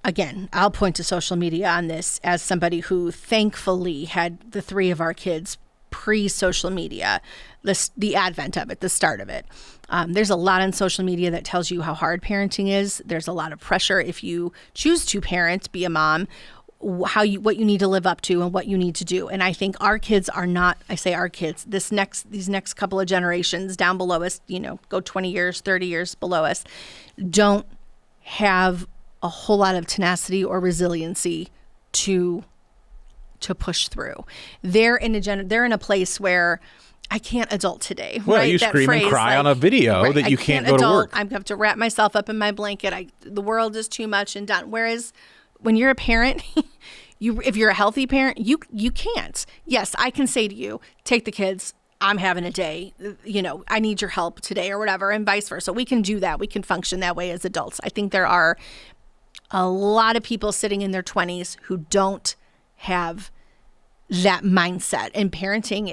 Again, I'll point to social media on this as somebody who thankfully had the three of our kids pre-social media, the advent of it, the start of it. There's a lot on social media that tells you how hard parenting is. There's a lot of pressure if you choose to parent, be a mom, what you need to live up to and what you need to do. And I think our kids are not, I say our kids, these next couple of generations down below us, go 20 years, 30 years below us, don't have a whole lot of tenacity or resiliency to push through. They're in a place where I can't adult today. Well, right? you That scream phrase, and cry on a video that you can't go to work. I have to wrap myself up in my blanket. The world is too much and done. Whereas when you're a parent, if you're a healthy parent, you can't. Yes, I can say to you, take the kids. I'm having a day. I need your help today or whatever, and vice versa. We can do that. We can function that way as adults. I think there are a lot of people sitting in their 20s who don't have that mindset. And parenting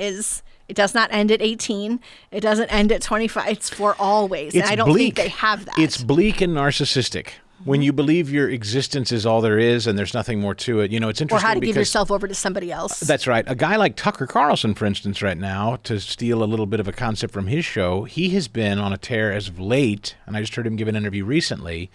it does not end at 18. It doesn't end at 25. It's for always. And I don't think they have that. It's bleak and narcissistic. When you believe your existence is all there is and there's nothing more to it, it's interesting. Or how to give yourself over to somebody else. That's right. A guy like Tucker Carlson, for instance, right now, to steal a little bit of a concept from his show, he has been on a tear as of late, and I just heard him give an interview recently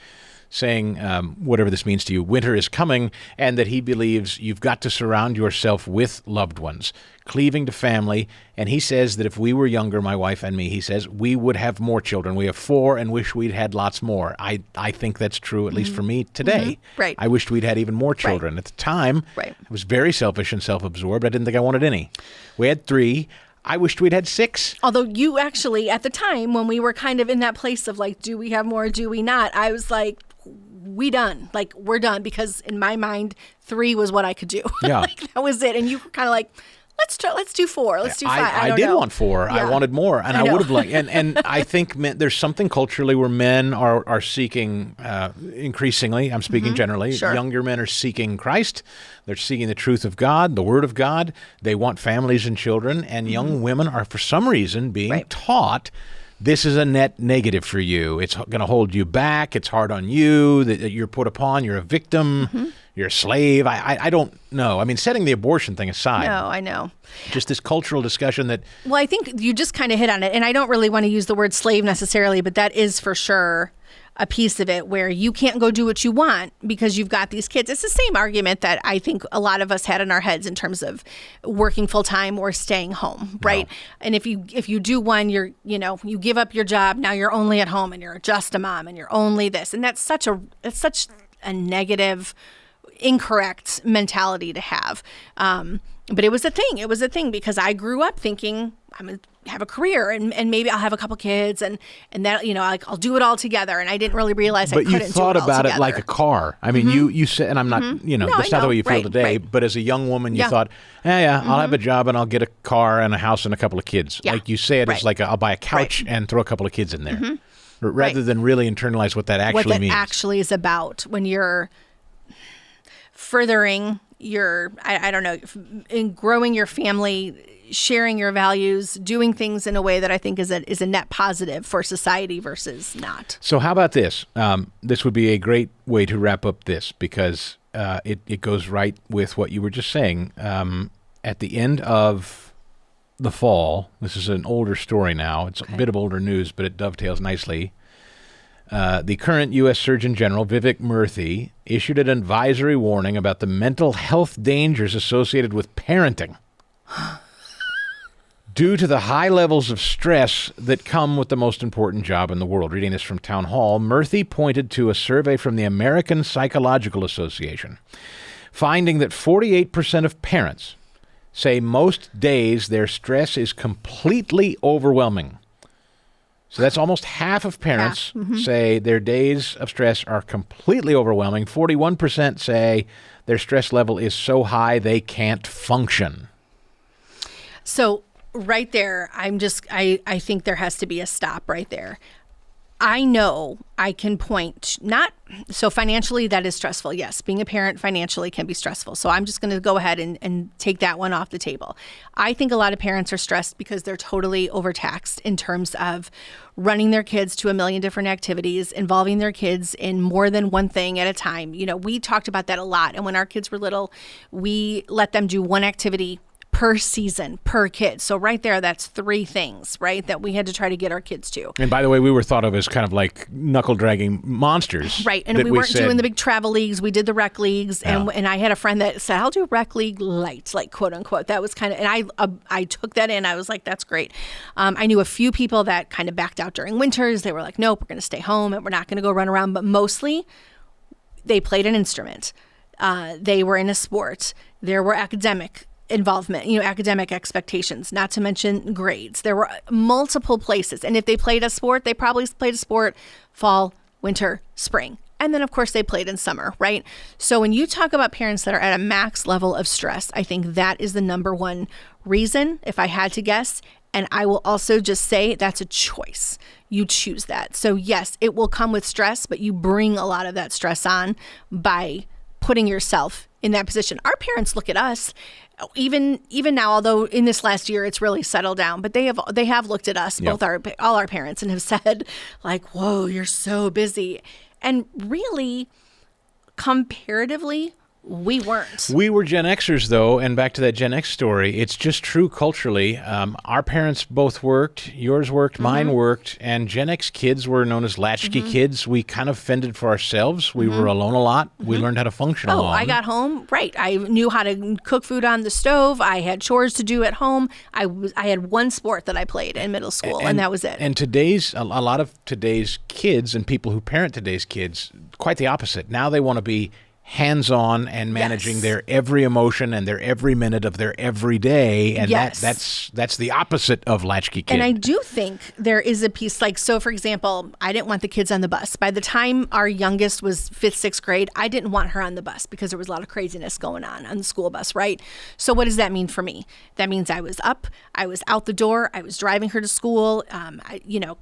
saying, whatever this means to you, winter is coming, and that he believes you've got to surround yourself with loved ones, cleaving to family. And he says that if we were younger, my wife and me, he says, we would have more children. We have 4 and wish we'd had lots more. I think that's true, at least for me today. Right. I wished we'd had even more children. At the time, I was very selfish and self-absorbed. I didn't think I wanted any. We had 3. I wished we'd had 6. Although you actually, at the time, when we were kind of in that place of like, do we have more, do we not? I was like, we're done, because in my mind 3 was what I could do. Yeah. That was it. And you were kind of like, let's do 4, let's do 5. I did want 4. Yeah. I wanted more, and I would have liked. And I think there's something culturally where men are seeking increasingly. I'm speaking generally. Sure. Younger men are seeking Christ. They're seeking the truth of God, the Word of God. They want families and children. And young women are, for some reason, being taught this is a net negative for you. It's going to hold you back. It's hard on you. That you're put upon. You're a victim. You're a slave. I don't know. I mean, setting the abortion thing aside. No, I know. Just this cultural discussion that... Well, I think you just kind of hit on it. And I don't really want to use the word slave necessarily, but that is for sure a piece of it where you can't go do what you want because you've got these kids. It's the same argument that I think a lot of us had in our heads in terms of working full time or staying home, right? No. And if you do one, you give up your job, now you're only at home and you're just a mom and you're only this. And it's such a negative, incorrect mentality to have. But it was a thing. It was a thing because I grew up thinking I'm going to have a career and maybe I'll have a couple kids and that, I'll do it all together. And I didn't really realize I couldn't do it all together. But you thought about it like a car. I mean, you said, and I'm not, that's not the way you feel today. Right. But as a young woman, you thought, I'll have a job and I'll get a car and a house and a couple of kids. Yeah. Like you say it as like I'll buy a couch and throw a couple of kids in there. Rather than really internalize what that actually means. What that actually is about when you're furthering your, I don't know, in growing your family, sharing your values, doing things in a way that I think is a net positive for society versus not. So how about this? This would be a great way to wrap up this because it goes right with what you were just saying. At the end of the fall, this is an older story now. It's a bit of older news, but it dovetails nicely. The current U.S. Surgeon General, Vivek Murthy, issued an advisory warning about the mental health dangers associated with parenting due to the high levels of stress that come with the most important job in the world. Reading this from Town Hall, Murthy pointed to a survey from the American Psychological Association, finding that 48% of parents say most days their stress is completely overwhelming. So that's almost half of parents say their days of stress are completely overwhelming. 41% say their stress level is so high they can't function. So right there, I think there has to be a stop right there. I know I can point, so financially that is stressful. Yes, being a parent financially can be stressful. So I'm just going to go ahead and take that one off the table. I think a lot of parents are stressed because they're totally overtaxed in terms of running their kids to a million different activities, involving their kids in more than one thing at a time. You know, we talked about that a lot. And when our kids were little, we let them do one activity per season, per kid. So right there, that's 3 things, right, that we had to try to get our kids to. And by the way, we were thought of as kind of like knuckle-dragging monsters. Right, and we weren't doing the big travel leagues. We did the rec leagues, and I had a friend that said, I'll do rec league light, like quote unquote. That was kind of, and I took that in. I was like, that's great. I knew a few people that kind of backed out during winters. They were like, nope, we're going to stay home, and we're not going to go run around. But mostly, they played an instrument. They were in a sport. There were academic involvement, academic expectations, not to mention grades. There were multiple places. And if they played a sport, they probably played a sport fall, winter, spring. And then, of course, they played in summer, right? So when you talk about parents that are at a max level of stress, I think that is the number one reason, if I had to guess. And I will also just say that's a choice. You choose that. So yes, it will come with stress, but you bring a lot of that stress on by putting yourself in that position. Our parents look at us, even now, although in this last year it's really settled down, but they have looked at us, all our parents, and have said like, whoa, you're so busy. And really, comparatively, we weren't. We were Gen Xers, though, and back to that Gen X story, it's just true culturally. Our parents both worked, yours worked, mine worked, and Gen X kids were known as latchkey kids. We kind of fended for ourselves. We were alone a lot. We learned how to function alone. I got home, right. I knew how to cook food on the stove. I had chores to do at home. I had one sport that I played in middle school, and that was it. And a lot of today's kids and people who parent today's kids, quite the opposite. Now they want to be hands-on and managing their every emotion and their every minute of their every day, and that's the opposite of latchkey kid. And I do think there is a piece, like, so for example, I didn't want the kids on the bus. By the time our youngest was 5th, 6th grade, I didn't want her on the bus because there was a lot of craziness going on the school bus, right? So what does that mean for me? That means I was up, I was out the door, I was driving her to school.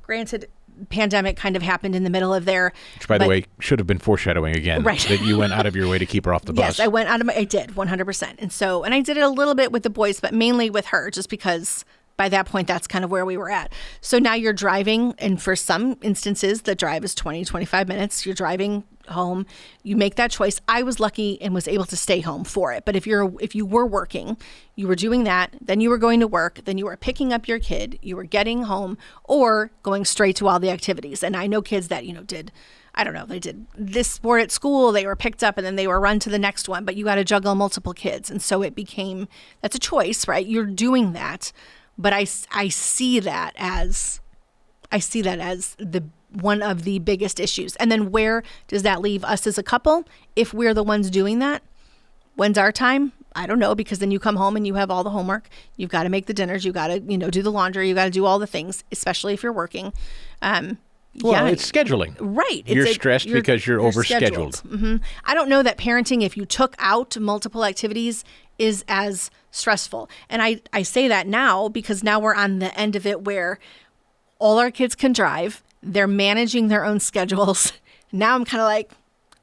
Granted, pandemic kind of happened in the middle of there. Which, by the way, should have been foreshadowing again. Right. That you went out of your way to keep her off the bus. Yes, I did, 100%. And I did it a little bit with the boys, but mainly with her, just because by that point, that's kind of where we were at. So now you're driving, and for some instances, the drive is 20, 25 minutes. You're driving home. You make that choice. I was lucky and was able to stay home for it. But if you were working, you were doing that, then you were going to work, then you were picking up your kid, you were getting home, or going straight to all the activities. And I know kids that, they did this sport at school, they were picked up and then they were run to the next one, but you got to juggle multiple kids. And so that's a choice, right? You're doing that. But I see that as the one of the biggest issues. And then where does that leave us as a couple? If we're the ones doing that, when's our time? I don't know, because then you come home and you have all the homework. You've got to make the dinners. You got to, do the laundry. You got to do all the things, especially if you're working. It's scheduling. Right. You're stressed because you're overscheduled. Mm-hmm. I don't know that parenting, if you took out multiple activities, is as stressful. And I say that now because now we're on the end of it where all our kids can drive. They're managing their own schedules. Now I'm kind of like,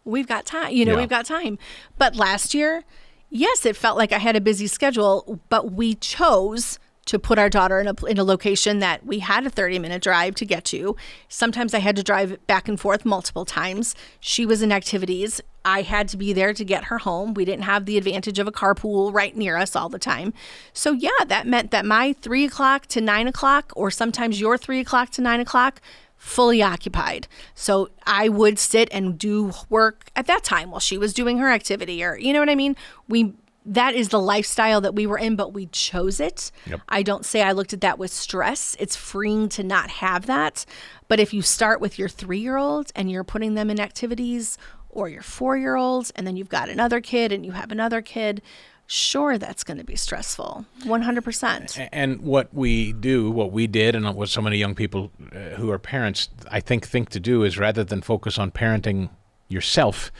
we've got time. We've got time. But last year, yes, it felt like I had a busy schedule, but we chose to put our daughter in a location that we had a 30-minute drive to get to. Sometimes I had to drive back and forth multiple times. She was in activities. I had to be there to get her home. We didn't have the advantage of a carpool right near us all the time. So yeah, that meant that my 3 o'clock to 9 o'clock, or sometimes your 3 o'clock to 9 o'clock, fully occupied. So I would sit and do work at that time while she was doing her activity, or, you know what I mean? That is the lifestyle that we were in, but we chose it. Yep. I don't say I looked at that with stress. It's freeing to not have that. But if you start with your 3-year-old and you're putting them in activities, or your 4-year-olds, and then you've got another kid and you have another kid, Sure, that's going to be stressful, 100%. And what we did, and what so many young people who are parents, I think to do is, rather than focus on parenting yourself,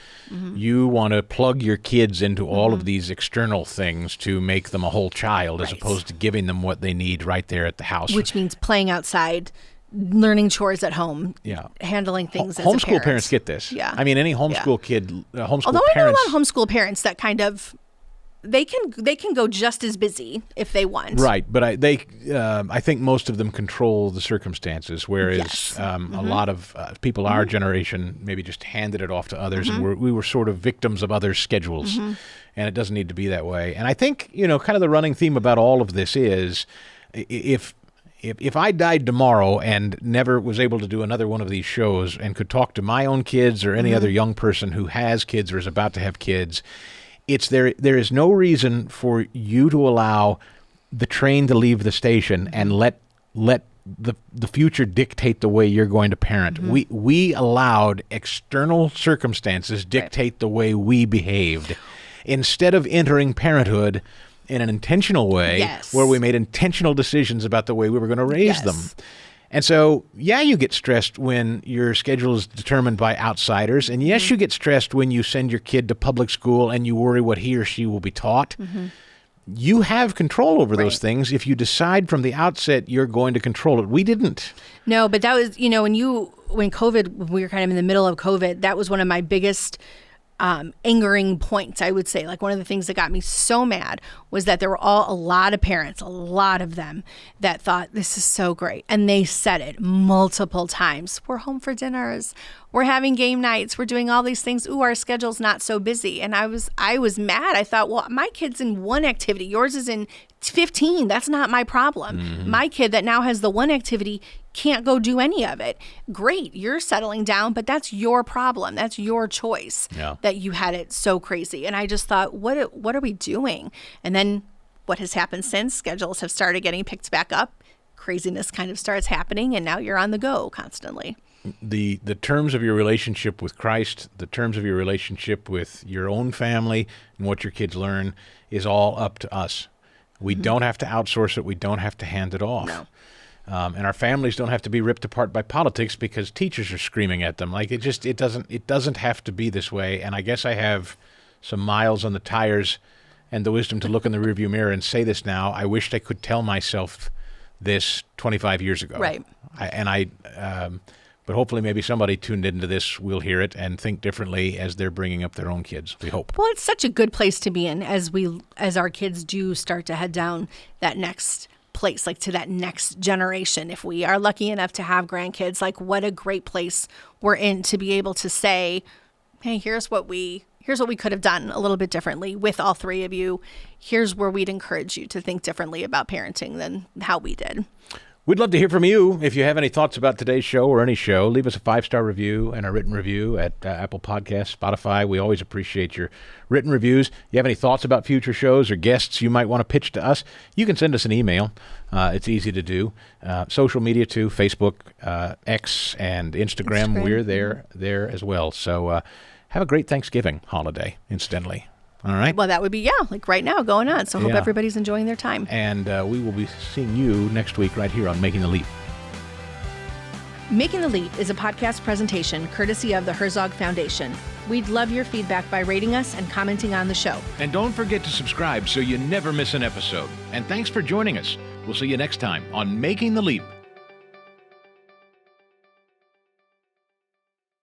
you want to plug your kids into all of these external things to make them a whole child, as opposed to giving them what they need right there at the house. Which means playing outside, learning chores at home, handling things as a homeschool parent. Parents get this. Yeah. I mean, any homeschool kid, homeschool Although parents. I know a lot of homeschool parents that kind of, they can go just as busy if they want. Right, but I think most of them control the circumstances, whereas a lot of people our generation maybe just handed it off to others, and we were sort of victims of others' schedules, and it doesn't need to be that way. And I think, kind of the running theme about all of this is, if I died tomorrow and never was able to do another one of these shows and could talk to my own kids or any other young person who has kids or is about to have kids, there is no reason for you to allow the train to leave the station and let the future dictate the way you're going to parent. We allowed external circumstances dictate the way we behaved, instead of entering parenthood in an intentional way, where we made intentional decisions about the way we were going to raise them. And so, you get stressed when your schedule is determined by outsiders. And yes, you get stressed when you send your kid to public school and you worry what he or she will be taught. You have control over those things if you decide from the outset you're going to control it. We didn't. No, but that was, when COVID, we were kind of in the middle of COVID, that was one of my biggest angering points, I would say. Like, one of the things that got me so mad was that there were a lot of parents, a lot of them, that thought, this is so great. And they said it multiple times. We're home for dinners. We're having game nights. We're doing all these things. Ooh, our schedule's not so busy. And I was mad. I thought, well, my kid's in one activity. Yours is in 15. That's not my problem. My kid that now has the one activity can't go do any of it. Great, you're settling down, but that's your problem. That's your choice that you had it so crazy. And I just thought, what are we doing? And then what has happened since? Schedules have started getting picked back up. Craziness kind of starts happening, and now you're on the go constantly. The terms of your relationship with Christ, the terms of your relationship with your own family, and what your kids learn is all up to us. We don't have to outsource it. We don't have to hand it off. No. And our families don't have to be ripped apart by politics because teachers are screaming at them. Like, it doesn't have to be this way. And I guess I have some miles on the tires and the wisdom to look in the rearview mirror and say this now. I wished I could tell myself this 25 years ago. Right. But hopefully maybe somebody tuned into this will hear it and think differently as they're bringing up their own kids. We hope. Well, it's such a good place to be in as our kids do start to head down that next place, like to that next generation. If we are lucky enough to have grandkids, like, what a great place we're in to be able to say, hey, here's what we could have done a little bit differently with all three of you. Here's where we'd encourage you to think differently about parenting than how we did. We'd love to hear from you. If you have any thoughts about today's show or any show, leave us a 5-star review and a written review at Apple Podcasts, Spotify. We always appreciate your written reviews. You have any thoughts about future shows or guests you might want to pitch to us, you can send us an email. It's easy to do. Social media too, Facebook, X, and Instagram. We're there as well. So have a great Thanksgiving holiday, incidentally. All right. Well, that would be, like right now going on. So hope everybody's enjoying their time. And we will be seeing you next week right here on Making the Leap. Making the Leap is a podcast presentation courtesy of the Herzog Foundation. We'd love your feedback by rating us and commenting on the show. And don't forget to subscribe so you never miss an episode. And thanks for joining us. We'll see you next time on Making the Leap.